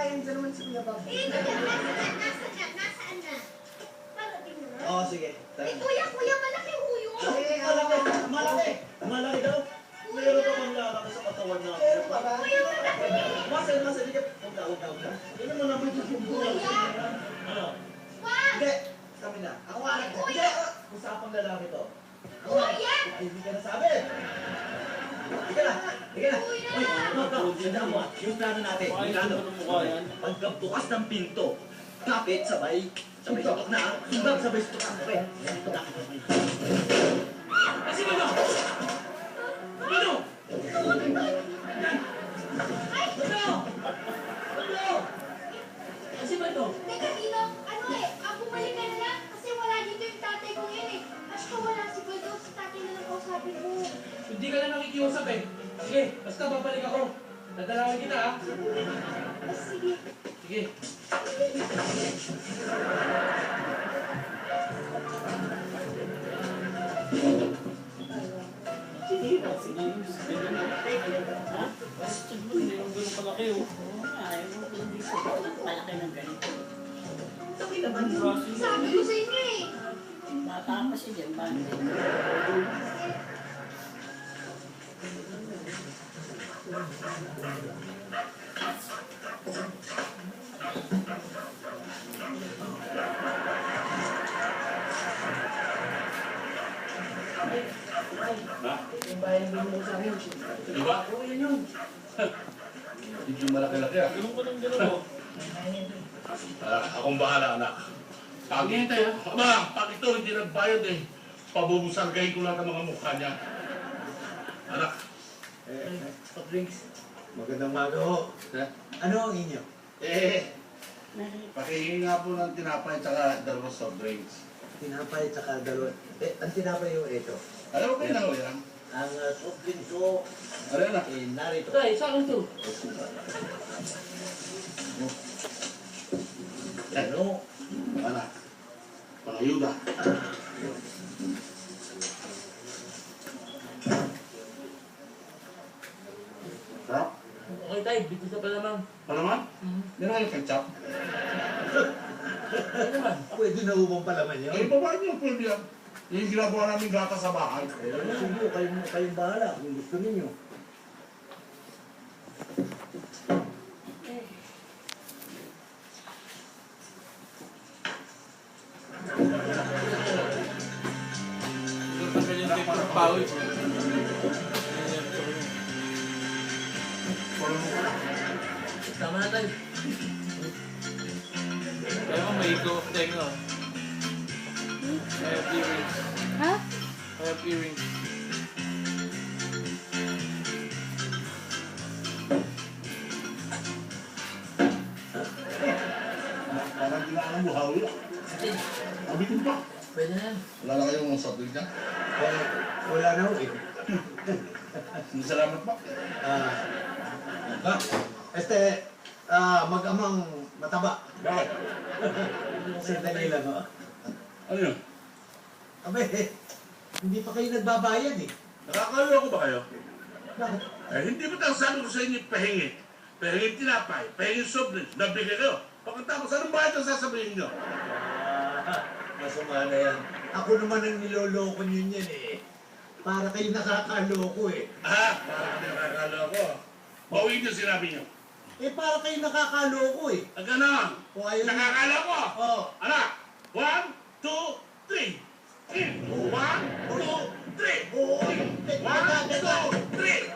kakain dyan naman sa Kuya Bob. Nasaan na? Parating na. Oo, sige. Kuya, malaki uyo. Malaki daw. Meron ka bang lalaki sa katawan na? Meron pa ba? Kuya, malaki. Masa, di ka. Huwag na. Yan naman naman yung pumpulan. Ano? Wag. Hindi. Sabi na. Ako anak ko. Kuya. Usapang lalaki to. Kuya. Ay, hindi ka nasabi. Ika na. Uy, tandaan mo, yung plano natin, yung plano. Pagkabukas ng pinto, kapit, sabay sutok na, sundag, sabay sutok na. Okay, sutok na. Kasi ano? Ano? Kasi ba ito? Teka, Tino, bumalik ka na lang kasi wala dito yung tatay ko yun eh. Basta wala si Baldo, si tatay na lang kausapin mo. Hindi ka na nakikiusap eh. Sige, basta babalik ako. Dadalawin kita ha. Sige. Sige. Sabi ko sa inyo eh. Bata pa siya dyan, ba? Yung bayan mo sa akin. Di ba? Oo, yun yun. Hindi yung malaki-laki ah. Ganun ko nang gano'n mo. Akong bahala, anak. Pag Sige, tayo. Ama, pag ito hindi nagbayad eh, pabubusargayin ko lang ang mga mukha niya. Anak. Soft drinks. Magandang maga ho. Ano ang inyo? Pakihingi nga po ng tinapay at dalawang soft drinks. Tinapay tsaka dalawa. Ang tinapay yung ito. Alam mo kayo na yan? Ang soft drinks ko, Ano yan ah? narito. Tay, sa akin to. Ano? Anak. Pangayuda. Sarap? Okay tay, dito sa palamang. Pa naman? Meron kayo ketchup? Ano naman? Pwede na ubang palaman yun. Ay, babae niyo po yan. Yung ginagawa namin gata sa bahay. Sige, kayong bahala kung gusto ninyo. Pawis. Tama na tayo. Kaya mo may go of tengo. I have earrings. Ha? I have earrings. Parang ginaan ng buhawi. Abitin pa. Pwede na yan. Wala na kayong soft drink niya? Wala na ho eh. Salamat pa. Mag-amang mataba. Bakit? Sandali lang ho. Ano yun? Abe, hindi pa kayo nagbabayad eh. Nakakaloko ba kayo? Bakit? Eh, hindi ba tayo sabi ko sa inyo pahingi? Pahingi tinapay, pahingi soft drinks, nabigay kayo. Pagkatapos, anong bayad ang sasabihin nyo? Masama na yan. Ako naman ang niloloko nyo yan eh. Para kayo nakakaloko eh. Parang nakakaloko. Bawin nyo sinabi nyo. Eh, para kayo nakakaloko eh. Ang ganon. O ayaw nyo. Nakakaloko. Oo. Anak, 1, 2, 3. 1, 2, 3. Oo. 1, 2, 3.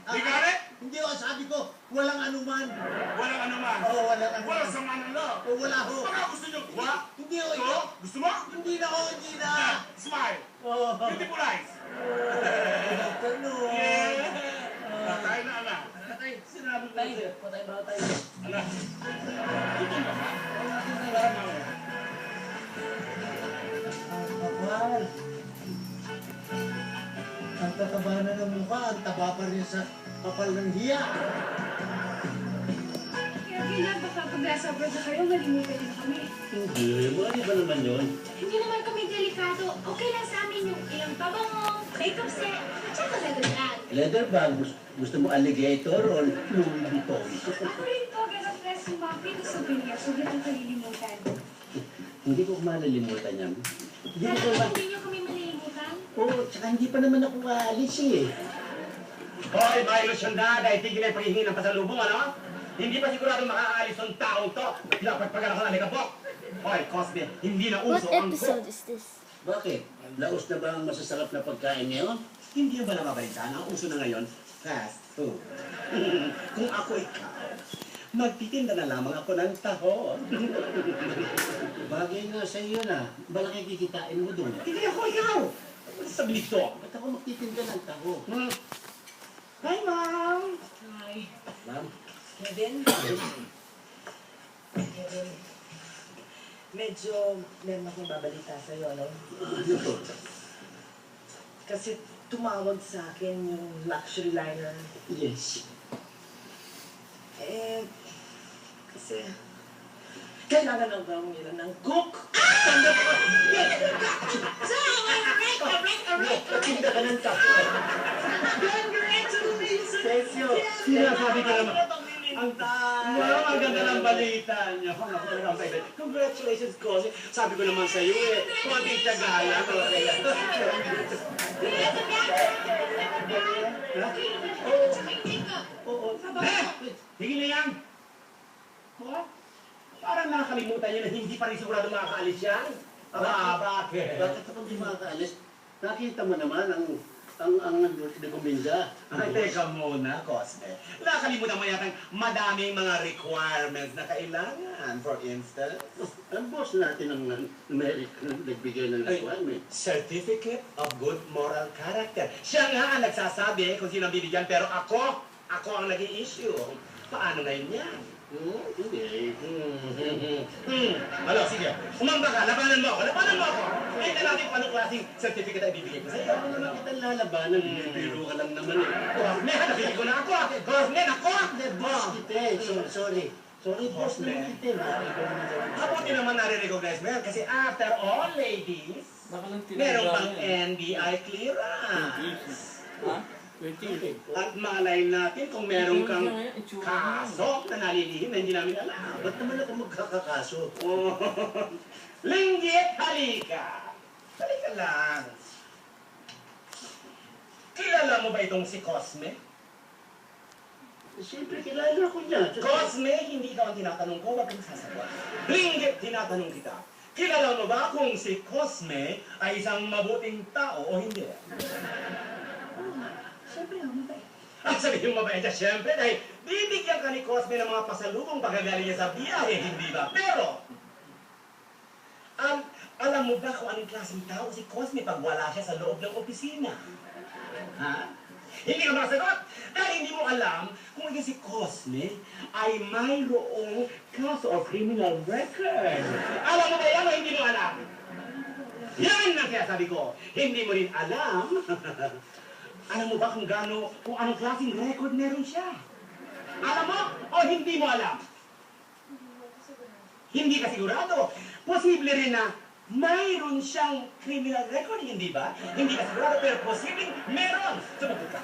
Di gani? Hindi ho, sabi ko, walang anuman. Walang ano man. Oo, walang anuman. Walang sama ng loob. Oo, wala ho. Baka gusto nyo kuha? Hindi ho, Gusto? ikaw. Gusto mo? Hindi na ho, hindi na. Smile. Oo. Beautiful eyes. Good afternoon. Patay na anak. Tay, Sinabi ko tay, sa'yo. patay ba tayo? Anak. Gutom ka ba? Wala natin na lang mamaya. Ang kapal. Ang tataba na ng mukha, ang taba pa rin sa kapal ng hiya. Kaya kailan baka pag nasa abroad na kayo, malimutan din kami. Hindi, wala ba naman yun? Hindi naman kami delikado. Okay lang sa amin yung iyong pabango, makeup set, at saka magandang. leather bag. Gusto mo alligator o Louis Vuitton? Ako rin po, ganun press yung mga pito souvenir. So, hindi ko kalilimutan. Hindi ko malilimutan yan. Hindi ko Talagang ma... hindi niyo kami malilimutan? Oo, tsaka hindi pa naman ako aalis eh. Hoy, mga ilusyonada, itigil ang paghihingi ng pasalubong, ano? Hindi pa sigurado makakaalis ng taong to. Pinapagpagal ako ng alikabok. Hoy, Cosme, hindi na What uso ang episode is this? Bakit? Laos na ba ang masasarap na pagkain ngayon? Hindi yung ba nababalitaan? Ang uso na ngayon, fast food. Kung ako ikaw, magtitinda na lamang ako ng tahon. Bagay nga sa iyo na. Malaki kikitain mo doon. Hindi ako ikaw. Ano sabi nito? Ba't ako magtitinda ng taho? Hi, Ma'am. Ma'am? Kevin? Kevin, medyo meron akong babalita sa'yo, no? Ano to? Kasi tumawag sa akin yung luxury liner. Yes. Eh, kasi kailangan na daw nila ng cook. Tinda ka ng taho. Thank you. Sinasabi ko naman. Ang ganda ng balita niya. Ako talaga ang favorite. Congratulations, Cosme. Sabi ko naman sa iyo eh. Konting tiyaga lang. Oo. Higil na yan. Parang nakakalimutan niyo na hindi pa rin sigurado makakaalis yan. Bakit? Bakit ako hindi makakaalis? Nakita mo naman ang dokumenta. Ay, teka muna, Cosme. Nakalimutan mo yata madaming mga requirements na kailangan. For instance, Ang boss natin ang nagbigay ng requirement. Certificate of Good Moral Character. Siya nga ang nagsasabi kung sino ang bibigyan, pero ako ang nag-i-issue. Paano ngayon yan? Hindi. Ano, sige. Umamba ka, labanan mo ako. Ngayon na natin kung anong klaseng certificate ay bibigay ko sa'yo. Ano naman kita lalabanan? Biro ka lang naman eh. Cosme, nabili ko na ako. Cosme, nako! Hindi, boss kita eh. Sorry. Sorry, boss naman kita eh. Mabuti naman nare-recognize mo yan kasi after all, ladies, Baka lang meron pang NBI clearance. Ha? 20. At malay natin kung meron kang kaso na nalilihim na hindi namin alam. Ba't naman ako magkakakaso? Oh. Linggit, halika. Halika lang. Kilala mo ba itong si Cosme? Siyempre, kilala ko niya. Cosme, hindi ikaw ang tinatanong ko, wag kang sasagot. Linggit, tinatanong kita. Kilala mo ba kung si Cosme ay isang mabuting tao o hindi? Siyempre, mabait. Ang sabihin mo mabait siya, siyempre, dahil bibigyan ka ni Cosme ng mga pasalubong pagkagaling niya sa biyahe, hindi ba? Pero, alam mo ba kung anong klaseng tao si Cosme pag wala siya sa loob ng opisina? Ha? Hindi ka makasagot dahil hindi mo alam kung si Cosme ay mayroong kaso of criminal record. Alam mo ba yan o hindi mo alam? Yan ang sinasabi ko. Hindi mo rin alam. Alam mo ba kung anong klaseng record meron siya? Alam mo o hindi mo alam? Hindi ka sigurado. Posible rin na mayroon siyang criminal record, hindi ba? Hindi ka sigurado, pero posibleng meron. Sumagot ka.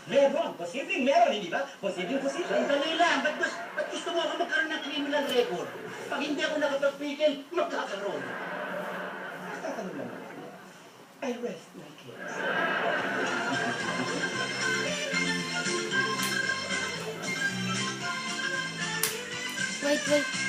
Meron. Posibleng meron, hindi ba? Posibleng. Sandali lang. Ba't gusto mo ako magkaroon ng criminal record? Pag hindi ako nakapagpigil, magkakaroon. Tatanong lang. I rest my case. Wait.